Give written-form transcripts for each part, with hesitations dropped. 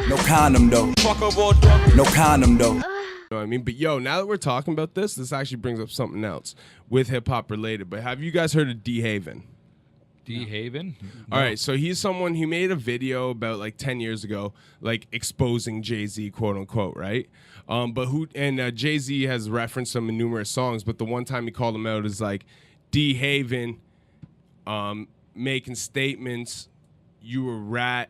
No condom though. No condom though. You know what I mean? But yo, now that we're talking about this actually brings up something else with hip hop related. But have you guys heard of Dehaven? Dehaven? All right, so he's someone who made a video about like 10 years ago, like exposing Jay-Z, quote unquote, right? Jay-Z has referenced him in numerous songs, but the one time he called him out is like Dehaven, making statements, you a rat,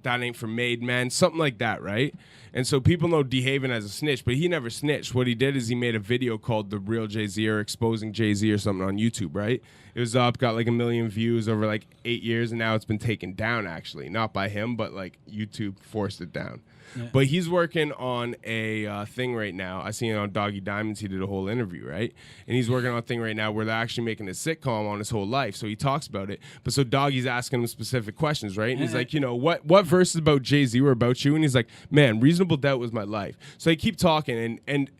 that ain't for made men, something like that, right? And so people know Dehaven as a snitch, but he never snitched. What he did is he made a video called The Real Jay-Z or Exposing Jay-Z or something on YouTube, right? It was up, got like 1 million views over like 8 years, and now it's been taken down, actually. Not by him, but like YouTube forced it down. Yeah. But he's working on a thing right now. I seen it on Doggy Diamonds. He did a whole interview, right? And he's working on a thing right now where they're actually making a sitcom on his whole life. So he talks about it. But so Doggy's asking him specific questions, right? And he's like, you know, what verses about Jay-Z were about you? And he's like, man, Reasonable Doubt was my life. So they keep talking, and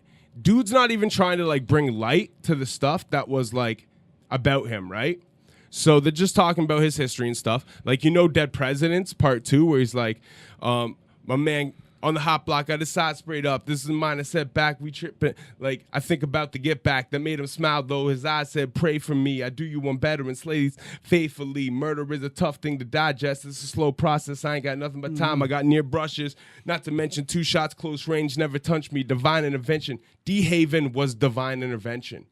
dude's not even trying to like bring light to the stuff that was like about him, right? So they're just talking about his history and stuff. Like, you know, Dead Presidents Part 2, where he's like, my man on the hot block got his side sprayed up. This is mine. I said back. We tripping. Like, I think about the get back that made him smile, though. His eyes said, pray for me. I do you one better and slay these faithfully. Murder is a tough thing to digest. It's a slow process. I ain't got nothing but time. I got near brushes. Not to mention 2 shots close range. Never touched me. Divine intervention. Dehaven was divine intervention.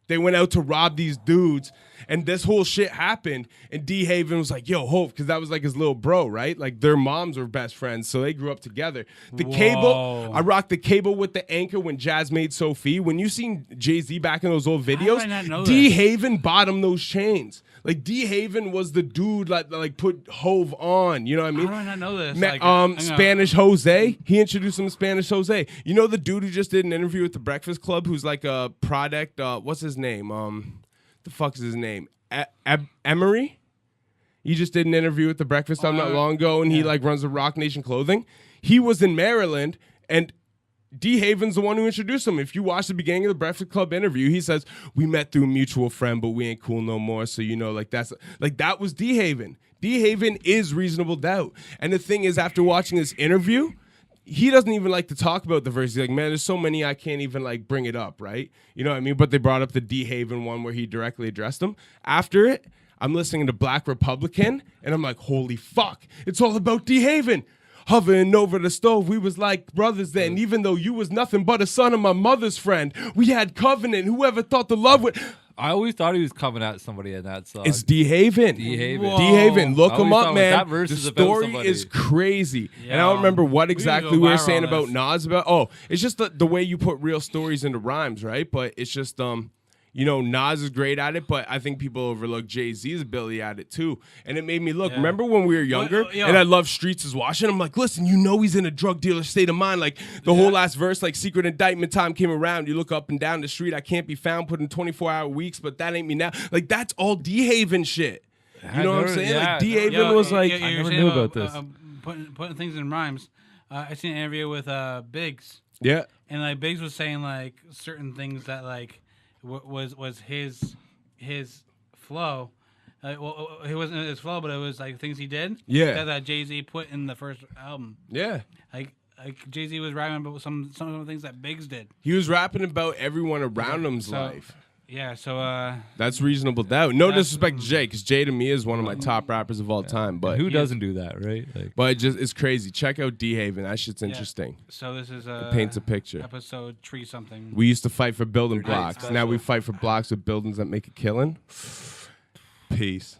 They went out to rob these dudes, and this whole shit happened, and Dehaven was like, yo, Hope, because that was like his little bro, right? Like, their moms were best friends, so they grew up together. The cable, I rocked the cable with the anchor when Jazz made Sophie. When you seen Jay-Z back in those old videos, Dehaven bought him those chains. Like, Dehaven was the dude like put Hove on, you know what I mean? How do I not know this? Spanish Jose, he introduced him to Spanish Jose. You know the dude who just did an interview with The Breakfast Club who's like a product, what's his name? The fuck is his name? Emery? He just did an interview with The Breakfast Club not long ago, and he like runs the Rock Nation clothing. He was in Maryland, and Dehaven's the one who introduced him. If you watch the beginning of the Breakfast Club interview, he says, we met through a mutual friend, but we ain't cool no more. So, you know, like that was Dehaven. Dehaven is Reasonable Doubt. And the thing is, after watching this interview, he doesn't even like to talk about the verse. He's like, man, there's so many I can't even like bring it up, right? You know what I mean? But they brought up the Dehaven one where he directly addressed him. After it, I'm listening to Black Republican, and I'm like, holy fuck, it's all about Dehaven. Hovering over the stove, we was like brothers then. Even though you was nothing but a son of my mother's friend, we had covenant. Whoever thought the love would... I always thought he was coming at somebody in that song. It's Dehaven. Dehaven. Look him up, man. That verse the is story about is crazy. And I don't remember what exactly we were saying about Nas. It's just the way you put real stories into rhymes, right? But it's just... You know, Nas is great at it, but I think people overlook Jay-Z's ability at it too. And it made me look. Remember when we were younger and I loved Streets is Washing? I'm like, listen, you know he's in a drug dealer state of mind. Like the whole last verse, like secret indictment time came around. You look up and down the street, I can't be found, put in 24-hour weeks, but that ain't me now. Like that's all Dehaven shit. You know what I'm saying? Yeah. Like Dehaven was like, I never knew about this. Putting things in rhymes. I seen an interview with Biggs. Yeah. And like Biggs was saying like certain things that like was his flow. Well, it wasn't his flow, but it was like things he did. Yeah. That Jay-Z put in the first album. Yeah. Like Jay-Z was rapping about some of the things that Biggs did. He was rapping about everyone around him's life. Yeah, so that's Reasonable Doubt. No disrespect to Jay, because Jay to me is one of my top rappers of all time. But who doesn't do that, right? Like, but it's crazy. Check out Dehaven. That shit's interesting. So this is it paints a picture. Episode 3 something. We used to fight for building blocks. Now we fight for blocks with buildings that make a killing. Peace.